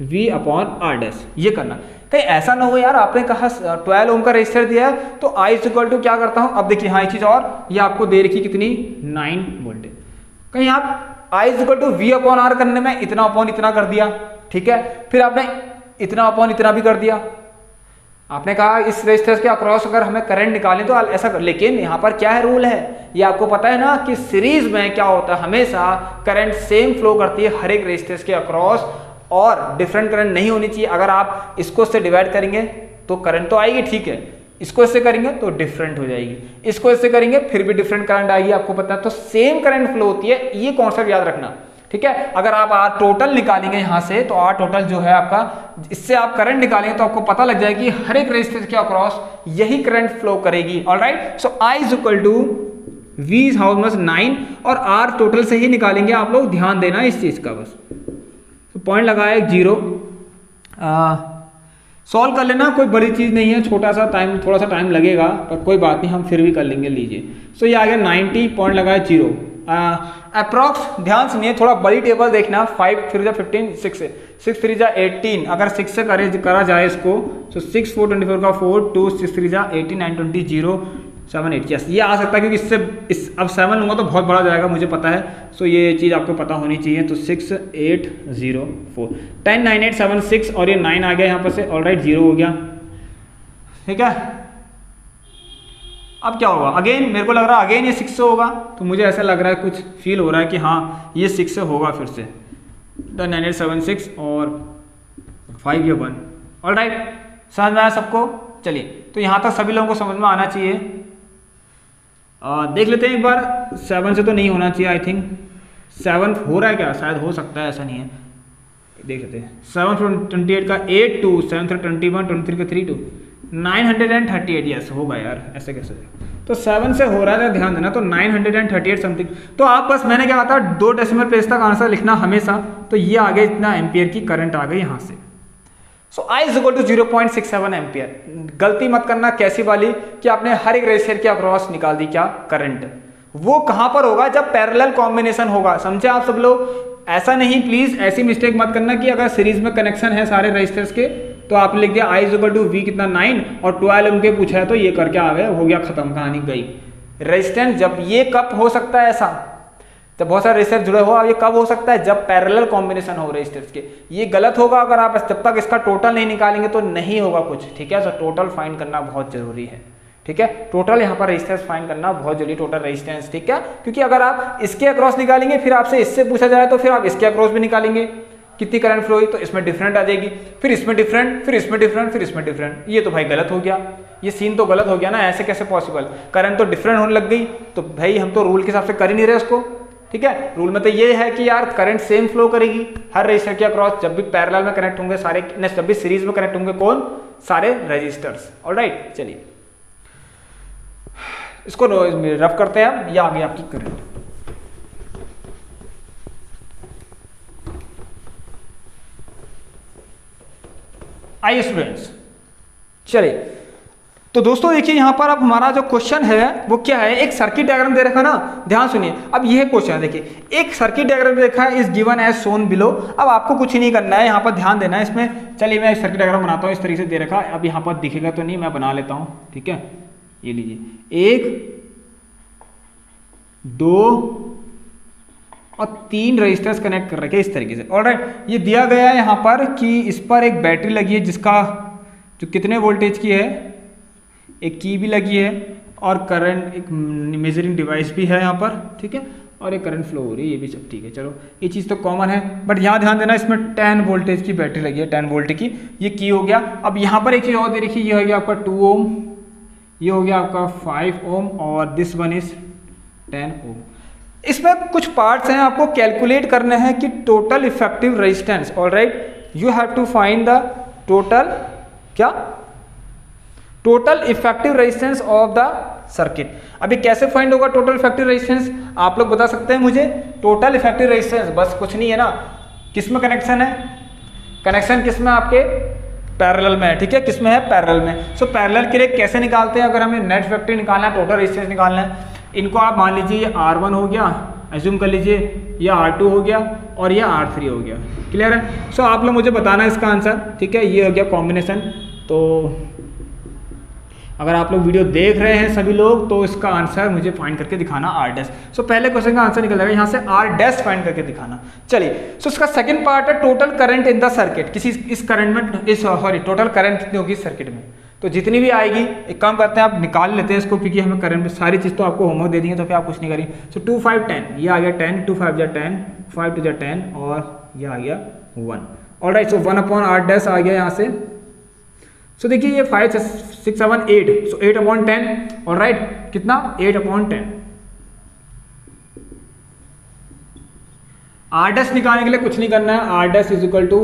V upon R dash, ये करना। कहीं ऐसा ना हो यार, आपने कहा 12 ओम का रेजिस्टर दिया है तो I इज इक्वल टू क्या करता हूँ। अब देखिए हाँ एक चीज और, ये आपको दे रखी कितनी, 9 वोल्ट। कहीं आप I is equal to V upon R करने में इतना अपॉन इतना कर दिया। ठीक है, फिर आपने इतना अपॉन इतना भी कर दिया। आपने कहा इस रेजिस्टर के अक्रॉस अगर हमें करंट निकालें तो ऐसा कर, लेकिन यहाँ पर क्या है, रूल है, ये आपको पता है ना कि सीरीज में क्या होता है, हमेशा करंट सेम फ्लो करती है हर एक रेजिस्टर के अक्रॉस, और डिफरेंट करंट नहीं होनी चाहिए। अगर आप इसको इससे डिवाइड करेंगे तो करंट तो आएगी, ठीक है, इसको इससे करेंगे तो डिफरेंट हो जाएगी, इसको इससे करेंगे फिर भी डिफरेंट करंट आएगी, आपको पता है। तो सेम करंट फ्लो होती है, ये कॉन्सेप्ट याद रखना। ठीक है, अगर आप R टोटल निकालेंगे यहाँ से, तो R टोटल जो है आपका, इससे आप करंट निकालेंगे तो आपको पता लग जाएगी हर एक रेजिस्टेंस के अक्रॉस यही करंट फ्लो करेगी। Alright, so I is equal to V is how much 9, और R टोटल से ही निकालेंगे आप लोग, ध्यान देना इस चीज का बस। तो पॉइंट लगाया एक 0, सॉल्व कर लेना, कोई बड़ी चीज नहीं है, छोटा सा टाइम, थोड़ा सा टाइम लगेगा पर कोई बात नहीं, हम फिर भी कर लेंगे। लीजिए, सो ये आ गया 90, पॉइंट लगाया 0। अप्रॉक्स ध्यान सुनिए, थोड़ा बड़ी टेबल देखना, 5 3 जा 15, 6 3 जा 18, अगर 6 से करा जाए इसको, तो 6 4 24 का 4, 2 6 3 जा 18 9 20 0 7 8, यस ये आ सकता है, क्योंकि इससे अब 7 लूँगा तो बहुत बड़ा जाएगा, मुझे पता है। सो ये चीज़ आपको पता होनी चाहिए। तो 6 8 0 4 10 9 8 7 6, और ये 9 आ गया यहाँ पर से। ऑलराइट, 0 हो गया। ठीक है, अब क्या होगा, अगेन मेरे को लग रहा है अगेन ये 6 से होगा, तो मुझे ऐसा लग रहा है, कुछ फील हो रहा है कि हाँ ये 6 से होगा फिर से। 9 8 7 6 और 5 या 1। ऑलराइट, समझ में आया सबको। चलिए, तो यहाँ तक सभी लोगों को समझ में आना चाहिए। देख लेते हैं एक बार, 7 से तो नहीं होना चाहिए, आई थिंक 7 हो रहा है क्या, शायद हो सकता है, ऐसा नहीं है, देख लेते हैं। 7 from 28 का 8 2, 7 3 21, 23 का 3 2, 938, यस होगा यार, ऐसे कैसे तो 7 से हो रहा है, ध्यान देना, तो 938 समथिंग। तो आप बस मैंने क्या कहा था 2 डेसिमल प्लेस तक आंसर लिखना हमेशा, तो ये आ गया इतना एम्पियर की करंट आ गई यहाँ से। So I is equal to 0.67 ampere. गलती मत करना कैसी वाली कि आपने हर एक रेजिस्टर के अक्रॉस निकाल दी क्या करंट, वो कहां पर होगा जब पैरेलल कॉम्बिनेशन होगा, समझे आप सब लोग। ऐसा नहीं, प्लीज ऐसी मिस्टेक मत करना कि अगर सीरीज में कनेक्शन है सारे रेजिस्टर्स के तो आप लिख दिया I is equal to V कितना 9 और 12 ओम के पूछा है तो ये करके आ गए, हो गया खत्म, कहानी गई। रेजिस्टेंस जब ये कब हो सकता है ऐसा, जब बहुत सारे रेजिस्टर जुड़े हो, ये कब हो सकता है जब पैरेलल कॉम्बिनेशन हो रेजिस्टर्स के। ये गलत होगा अगर आप जब तक इसका टोटल नहीं निकालेंगे तो नहीं होगा कुछ, ठीक है। तो टोटल फाइंड करना बहुत जरूरी है, ठीक है। टोटल यहाँ पर रेजिस्टेंस फाइंड करना बहुत जरूरी, टोटल रेजिस्टेंस, ठीक है। क्योंकि अगर आप इसके अक्रॉस निकालेंगे फिर आपसे इससे पूछा जाए तो फिर आप इसके अक्रॉस भी निकालेंगे कितनी करंट फ्लो हुई, तो इसमें डिफरेंट आ जाएगी, फिर इसमें डिफरेंट, फिर इसमें डिफरेंट, फिर इसमें डिफरेंट। ये तो भाई गलत हो गया, ये सीन तो गलत हो गया ना, ऐसे कैसे पॉसिबल। करंट तो डिफरेंट होने लग गई, तो भाई हम तो रूल के हिसाब से कर ही नहीं रहे उसको, ठीक है। रूल में तो ये है कि यार करंट सेम फ्लो करेगी हर रेजिस्टर के अक्रॉस जब भी पैरेलल में कनेक्ट होंगे सारे, जब भी सीरीज में कनेक्ट होंगे कौन, सारे रेजिस्टर्स। ऑलराइट, चलिए इसको रफ करते हैं अब। ये आ गई आपकी करंट। आइए स्टूडेंट्स, चलिए तो दोस्तों देखिए यहाँ पर अब हमारा जो क्वेश्चन है वो क्या है, एक सर्किट डायग्राम दे रखा ना, ध्यान सुनिए। अब यह क्वेश्चन है, देखिए एक सर्किट डायग्राम देखा है, इस गिवन एज शोन बिलो। अब आपको कुछ नहीं करना है, यहाँ पर ध्यान देना है इसमें। चलिए मैं सर्किट डायग्राम बनाता हूँ, इस तरीके से दे रखा है। अब यहाँ पर दिखेगा तो नहीं, मैं बना लेता हूँ, ठीक है। ये लीजिए 1 2 और 3 रजिस्टर्स कनेक्ट कर रखे इस तरीके से। ऑलराइट, ये दिया गया है यहाँ पर कि इस पर एक बैटरी लगी है जिसका जो कितने वोल्टेज की है, एक की भी लगी है और करंट एक मेजरिंग डिवाइस भी है यहाँ पर, ठीक है। और एक करंट फ्लो हो रही है, ये भी सब ठीक है। चलो ये चीज़ तो कॉमन है, बट यहाँ ध्यान देना इसमें 10 वोल्टेज की बैटरी लगी है, 10 वोल्ट की, ये की हो गया। अब यहाँ पर एक चीज़ और दे रखी है, ये हो गया आपका 2 ओम, ये हो गया आपका 5 ओम और दिस वन इज 10 ओम। इसमें कुछ पार्ट्स हैं आपको कैलकुलेट करने हैं कि total effective resistance. Alright, you have to find the total क्या, total effective resistance of the circuit. अभी कैसे फाइंड होगा टोटल इफेक्टिव रेजिस्टेंस, आप लोग बता सकते हैं मुझे। टोटल इफेक्टिव रेजिस्टेंस बस कुछ नहीं है ना, किस में कनेक्शन है, कनेक्शन किस में आपके पैरेलल में है, ठीक है। किस में है, पैरेलल में। सो पैरेलल के लिए कैसे निकालते हैं, अगर हमें नेट इफेक्टिव निकालना है, टोटल रेजिस्टेंस निकालना है, इनको आप मान लीजिए ये R1 हो गया, एज्यूम कर लीजिए, ये R2 हो गया और ये R3 हो गया। क्लियर है। सो आप लोग मुझे बताना है इसका आंसर, ठीक है। ये हो गया कॉम्बिनेशन। तो अगर आप लोग वीडियो देख रहे हैं सभी लोग तो इसका आंसर मुझे फाइंड करके दिखाना R डैश। सो पहले क्वेश्चन का आंसर निकल जाएगा यहाँ से, R डैश फाइंड करके दिखाना। चलिए सो इसका सेकंड पार्ट है total current in the circuit. किसी इस करंट में, इस सॉरी टोटल करंट कितनी होगी सर्किट में, तो जितनी भी आएगी, एक काम करते हैं आप निकाल लेते हैं इसको, क्योंकि हमें करंट में सारी चीज़ तो आपको होमवर्क दे दी है तो फिर आप कुछ नहीं करेंगे। सो 2 5 10, ये आ गया 10, 2 5 10, 5 2 10 और ये आ गया 1। ऑलराइट, सो 1/R डैश आ गया यहाँ से। सो देखिए ये 5 6 7 8, सो 8/10। ऑलराइट, कितना 8/10। R डैश निकालने के लिए कुछ नहीं करना है, R dash is equal to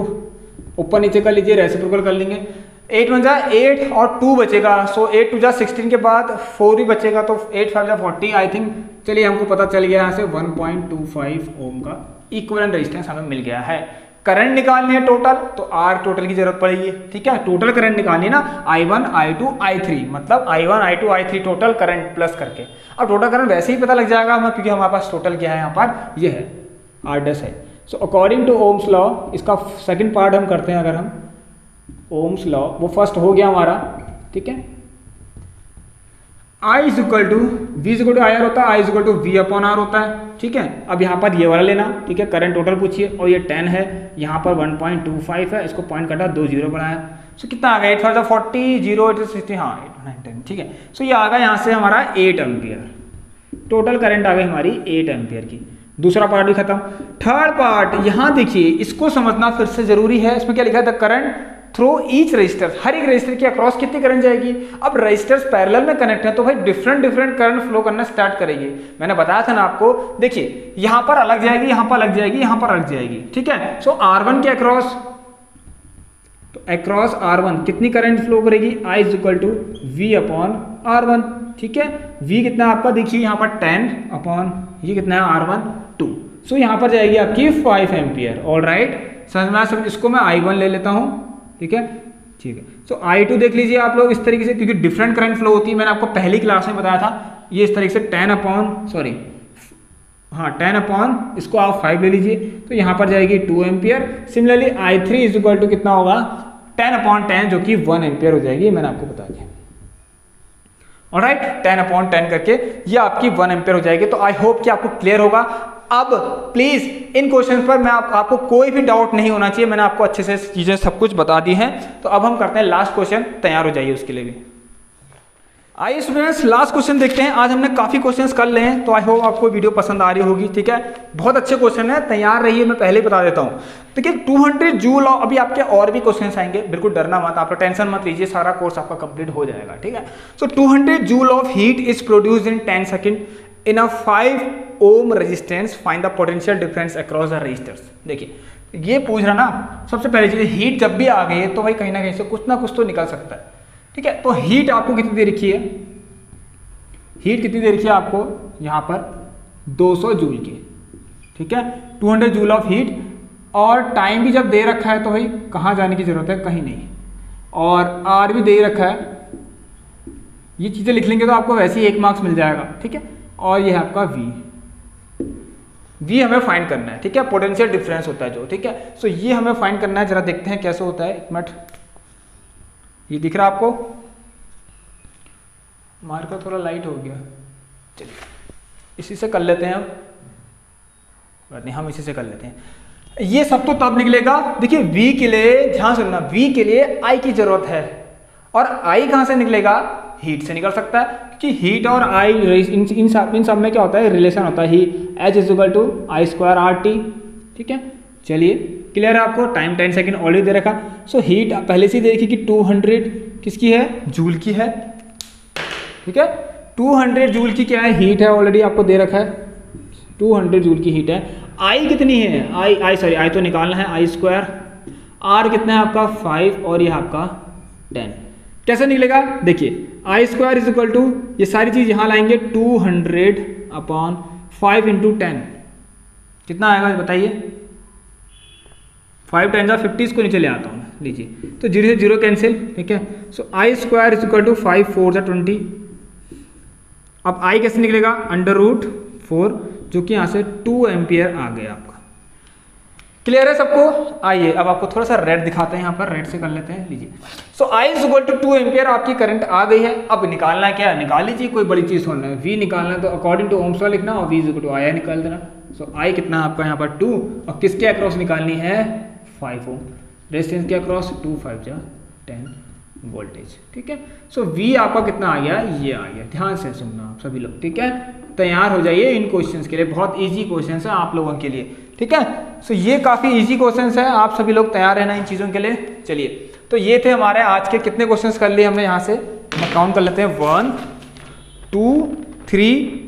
ऊपर नीचे कर लीजिए, रेसिप्रोकल कर लेंगे। 8 1 जा 8 और 2 बचेगा, सो 8 2 जा 16 के बाद 4 भी बचेगा, तो 8 5 जा 40 आई थिंक। चलिए हमको पता चल गया यहाँ से 1.25 ओम का इक्विवेलेंट रेजिस्टेंस हमें मिल गया है। करंट निकालनी है टोटल, तो R टोटल की जरूरत पड़ेगी, ठीक है। टोटल करंट निकालनी है ना, I1 I2 I3, मतलब I1 I2 I3 total current plus करके। अब टोटल करंट वैसे ही पता लग जाएगा हमें, क्योंकि हमारे पास टोटल क्या है यहाँ पर, ये है R डैश है। So according to Ohm's law, इसका सेकंड पार्ट हम करते हैं। अगर हम ओम्स लॉ, वो फर्स्ट हो गया हमारा, ठीक है। I is equal to V is equal to IR होता है, I is equal to V/R होता है, ठीक है। अब यहाँ पर ये वाला लेना, ठीक है। करंट टोटल पूछिए और ये 10 है, यहाँ पर 1.25 है, इसको पॉइंट काटा, 2 0 बढ़ाया। सो कितना आ गया 8 5 40, 0 8 60, हाँ 8 9 10, ठीक है। सो ये आ गया यहाँ से हमारा 8 एम्पियर, टोटल करंट आ गई हमारी 8 एम्पियर की। दूसरा पार्ट भी खत्म। थर्ड पार्ट, यहाँ देखिए इसको समझना फिर से जरूरी है। इसमें क्या लिखा है, the current through each resistor, हर एक रजिस्टर के अक्रॉस कितनी करंट जाएगी। अब रजिस्टर्स पैरेलल में कनेक्ट है तो भाई डिफरेंट डिफरेंट करंट फ्लो करना स्टार्ट करेगी। मैंने बताया था ना आपको, देखिए यहां पर अलग जाएगी, यहां पर अलग जाएगी, यहां पर अलग जाएगी, ठीक है। सो R1 के अक्रॉस, तो अक्रॉस R1 कितनी करंट फ्लो करेगी, I is equal to V upon R1, ठीक है। V कितना आपका देखिए यहाँ पर 10 अपॉन ये कितना है R1 2, सो यहाँ पर जाएगी आपकी 5 एम्पियर। ऑल राइट, समझ इसको मैं I1 ले लेता हूँ, ठीक है। सो I2 देख लीजिए आप लोग इस तरीके से, क्योंकि डिफरेंट करंट फ्लो होती है, मैंने आपको पहली क्लास में बताया था। ये इस तरीके से 10 अपॉन इसको आप 5 ले लीजिए, तो यहाँ पर जाएगी 2 ampere. Similarly I3 is equal to कितना होगा, 10 अपॉन 10 जो कि 1 एम्पियर हो जाएगी, मैंने आपको बता दिया। ऑलराइट, 10 अपॉन 10 करके ये आपकी 1 एम्पियर हो जाएगी। तो आई होप कि आपको क्लियर होगा। अब प्लीज इन क्वेश्चन पर मैं आपको कोई भी डाउट नहीं होना चाहिए, मैंने आपको अच्छे से चीजें सब कुछ बता दी हैं। तो अब हम करते हैं लास्ट क्वेश्चन, तैयार हो जाइए उसके लिए भी। आइए स्टूडेंट्स लास्ट क्वेश्चन देखते हैं। आज हमने काफी क्वेश्चंस कर लिए हैं, तो आई होप आपको वीडियो पसंद आ रही होगी, ठीक है। बहुत अच्छे क्वेश्चन है, तैयार रहिए, मैं पहले ही बता देता हूँ। देखिए 200 जूल, अभी आपके और भी क्वेश्चंस आएंगे, बिल्कुल डरना मत, आप टेंशन मत लीजिए, सारा कोर्स आपका कंप्लीट हो जाएगा, ठीक है। So 200 joule of heat is produced in 10 second in a 5 ohm resistance, find the potential difference across the resistors. देखिए ये पूछ रहा ना, सबसे पहले चीज हीट जब भी आ गई है तो भाई कहीं ना कहीं से कुछ ना कुछ तो निकल सकता है, ठीक है। तो हीट आपको कितनी दे रखी है, हीट कितनी दे रखी है आपको यहाँ पर 200 जूल की, ठीक है। 200 जूल ऑफ हीट, और टाइम भी जब दे रखा है तो भाई कहाँ जाने की जरूरत है, कहीं नहीं, और आर भी दे रखा है। ये चीज़ें लिख लेंगे तो आपको वैसे ही 1 मार्क्स मिल जाएगा, ठीक है। और ये है आपका वी हमें फाइंड करना है, ठीक है। पोटेंशियल डिफरेंस होता है जो, ठीक है। सो ये हमें फाइंड करना है, जरा देखते हैं कैसे होता है। एक मिनट, ये दिख रहा है आपको, मार्कर थोड़ा लाइट हो गया, चलिए इसी से कर लेते हैं। अब नहीं, हम इसी से कर लेते हैं। ये सब तो तब निकलेगा, देखिए V के लिए ध्यान सुनना, V के लिए I की जरूरत है, और I कहाँ से निकलेगा, हीट से निकल सकता है, क्योंकि हीट और I इन सब में क्या होता है, रिलेशन होता है, H is equal to I square RT, ठीक है। चलिए क्लियर है आपको, टाइम 10 सेकेंड ऑलरेडी दे रखा। सो हीट पहले से देखिए कि 200 किसकी है, जूल की है, ठीक है। 200 जूल की क्या है, हीट है, ऑलरेडी आपको दे रखा है, 200 जूल की हीट है। आई कितनी है, आई तो निकालना है, I स्क्वायर, R कितना है आपका 5, और ये आपका 10। कैसे निकलेगा, देखिए I square is equal to, ये सारी चीज यहां लाएंगे, 200 अपॉन 5 इंटू 10 कितना आएगा बताइए, 5 10 जा 50, इसको नीचे ले आता हूँ, लीजिए, तो 0 से 0 कैंसिल, ठीक है। So I square is equal to 5 4 जा 20। अब I कैसे निकलेगा, √4, जो कि यहाँ से 2 एम्पियर आ गया आपका। क्लियर है सबको। आइए अब आपको थोड़ा सा रेड दिखाते हैं, यहाँ पर रेड से कर लेते हैं, लीजिए। So I is equal to 2 ampere आपकी करंट आ गई है। अब निकालना क्या है, निकाल लीजिए, कोई बड़ी चीज होना है, V निकालना है, तो अकॉर्डिंग टू ओम्स लॉ लिखना, और V is equal to I निकाल देना। सो I कितना है आपका यहाँ पर 2, और किसके अक्रॉस निकालनी है, 5 ओम रेजिस्टेंस के अक्रॉस, 2 5 जा 10 वोल्टेज, ठीक है। सो V आपका कितना आ गया, ये आ गया। ध्यान से सुनना आप सभी लोग, ठीक है। तैयार हो जाइए इन क्वेश्चंस के लिए, बहुत इजी क्वेश्चंस है आप लोगों के लिए, ठीक है। सो ये काफी इजी क्वेश्चंस है, आप सभी लोग तैयार रहना इन चीजों के लिए। चलिए, तो ये थे हमारे आज के, कितने क्वेश्चंस कर लिए हमने, यहाँ से काउंट कर लेते हैं, 1 2 3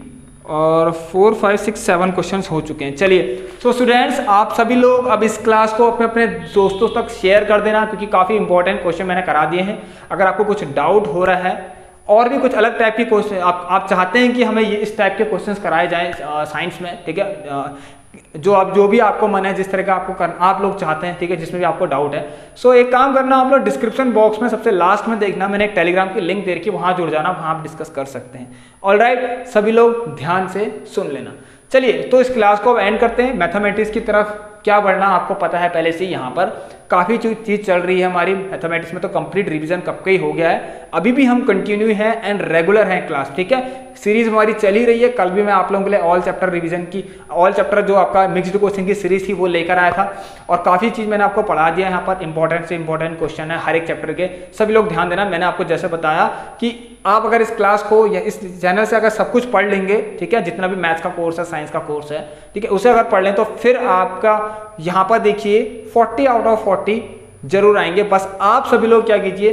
और 4 5 6 7 क्वेश्चंस हो चुके हैं। चलिए, सो स्टूडेंट्स आप सभी लोग अब इस क्लास को अपने अपने दोस्तों तक शेयर कर देना, क्योंकि काफ़ी इंपॉर्टेंट क्वेश्चन मैंने करा दिए हैं। अगर आपको कुछ डाउट हो रहा है और भी कुछ अलग टाइप के क्वेश्चन आप चाहते हैं कि हमें ये इस टाइप के क्वेश्चंस कराए जाएं साइंस में, ठीक है, जो भी आपको मन है, जिस तरह का आप लोग चाहते हैं, ठीक है, जिसमें भी आपको डाउट है। सो एक काम करना, आप लोग डिस्क्रिप्शन बॉक्स में सबसे लास्ट में देखना, मैंने एक टेलीग्राम की लिंक दे रखी है, वहां जुड़ जाना, वहां आप डिस्कस कर सकते हैं। ऑलराइट, सभी लोग ध्यान से सुन लेना। चलिए, तो इस क्लास को अब एंड करते हैं। मैथमेटिक्स की तरफ क्या बढ़ना आपको पता है पहले से, यहाँ पर काफ़ी चीज़ चल रही है हमारी मैथमेटिक्स में, तो कंप्लीट रिवीजन कब का ही हो गया है। अभी भी हम कंटिन्यू हैं एंड रेगुलर हैं क्लास, ठीक है। सीरीज हमारी चल ही रही है। कल भी मैं आप लोगों के लिए ऑल चैप्टर रिवीजन की, ऑल चैप्टर जो आपका मिक्स्ड क्वेश्चन की सीरीज थी वो लेकर आया था, और काफ़ी चीज़ मैंने आपको पढ़ा दिया है। यहाँ पर इंपॉर्टेंट से इंपॉर्टेंट क्वेश्चन है हर एक चैप्टर के, सभी लोग ध्यान देना। मैंने आपको जैसे बताया कि आप अगर इस क्लास को या इस चैनल से अगर सब कुछ पढ़ लेंगे, ठीक है, जितना भी मैथ्स का कोर्स है, साइंस का कोर्स है, ठीक है, उसे अगर पढ़ लें तो फिर आपका यहाँ पर देखिए 40 आउट ऑफ 40 जरूर आएंगे। बस आप सभी लोग क्या कीजिए,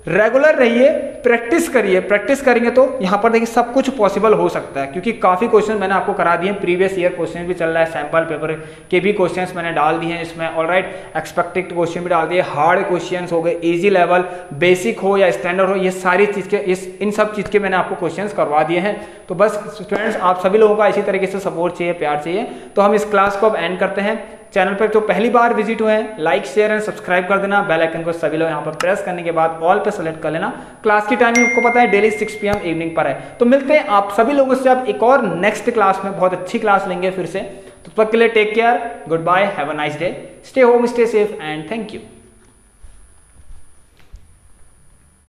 रेगुलर रहिए, प्रैक्टिस करिए, प्रैक्टिस करेंगे तो यहाँ पर देखिए सब कुछ पॉसिबल हो सकता है, क्योंकि काफ़ी क्वेश्चन मैंने आपको करा दिए हैं, प्रीवियस ईयर क्वेश्चन भी चल रहा है, सैंपल पेपर के भी क्वेश्चंस मैंने डाल दिए हैं इसमें, ऑलराइट, एक्सपेक्टेड क्वेश्चन भी डाल दिए, हार्ड क्वेश्चंस हो गए, इजी लेवल, बेसिक हो या स्टैंडर्ड हो, ये सारी चीज़ के इन सब चीज़ के मैंने आपको क्वेश्चंस करवा दिए हैं। तो बस स्टूडेंट्स आप सभी लोगों का इसी तरीके से सपोर्ट चाहिए, प्यार चाहिए। तो हम इस क्लास को अब एंड करते हैं। चैनल पर तो पहली बार विजिट हुए हैं, लाइक शेयर एंड सब्सक्राइब कर देना, बेल आइकन को सभी लोग यहाँ पर प्रेस करने के बाद ऑल पे सेलेक्ट कर लेना। क्लास की टाइमिंग आपको पता है डेली 6 PM इवनिंग पर है। तो मिलते हैं आप सभी लोगों से अब एक और नेक्स्ट क्लास में, बहुत अच्छी क्लास लेंगे फिर से। तब तक के लिए take care, good bye, have a nice day, stay home, stay safe and thank you.